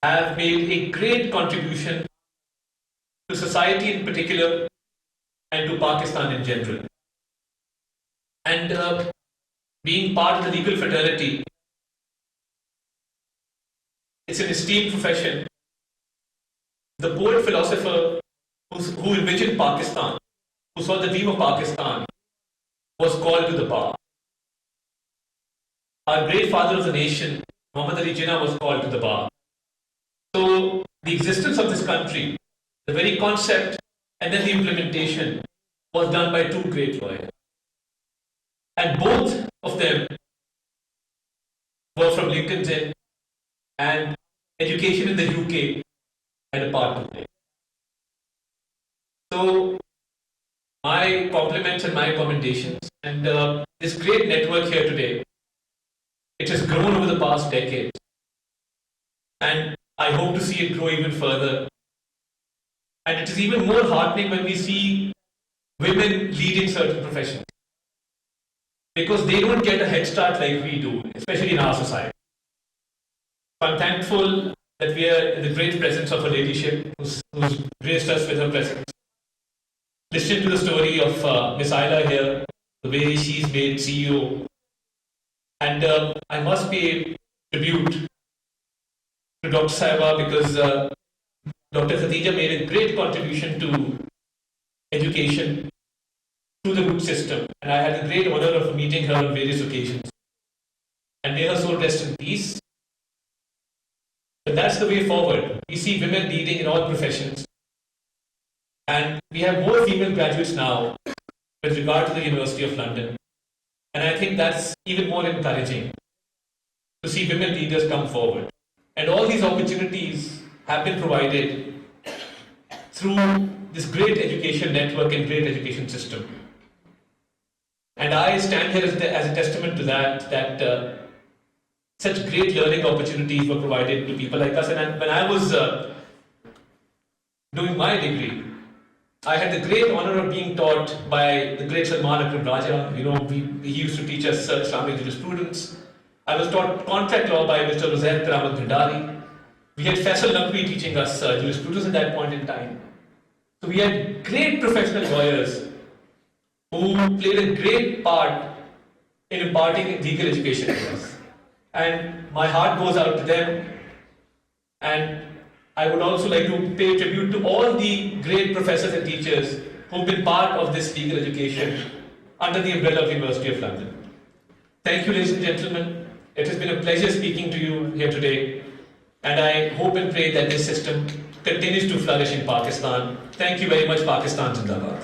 have made a great contribution to society in particular and to Pakistan in general. And being part of the legal fraternity, it's an esteemed profession. The poet philosopher who envisioned Pakistan, who saw the dream of Pakistan, was called to the bar. Our great father of the nation, Muhammad Ali Jinnah, was called to the bar. So the existence of this country, the very concept and then the implementation, was done by two great lawyers. And both of them were from Lincoln's Inn, and education in the UK had a part to play. So my compliments and my commendations, and this great network here today, it has grown over the past decade, and I hope to see it grow even further. And it is even more heartening when we see women leading certain professions, because they don't get a head start like we do, especially in our society. I'm thankful that we are in the great presence of a ladyship who's graced us with her presence. Listen to the story of Miss Ayla here, the way she's made CEO. And I must pay tribute to Dr. Sahiba, because Dr. Khadija made a great contribution to education through the group system. And I had the great honor of meeting her on various occasions. And may her soul rest in peace. But that's the way forward. We see women leading in all professions. And we have more female graduates now with regard to the University of London. And I think that's even more encouraging to see women leaders come forward. And all these opportunities have been provided through this great education network and great education system. And I stand here as a testament to that such great learning opportunities were provided to people like us. And when I was doing my degree, I had the great honor of being taught by the great Salman Akram Raja. He used to teach us Islamic jurisprudence. I was taught contract law by Mr. Nazeer Bhandari. We had Faisal Naqvi teaching us jurisprudence at that point in time. So we had great professional lawyers who played a great part in imparting legal education to us. And my heart goes out to them. And I would also like to pay tribute to all the great professors and teachers who've been part of this legal education under the umbrella of the University of London. Thank you, ladies and gentlemen. It has been a pleasure speaking to you here today. And I hope and pray that this system continues to flourish in Pakistan. Thank you very much, Pakistan Zindabad.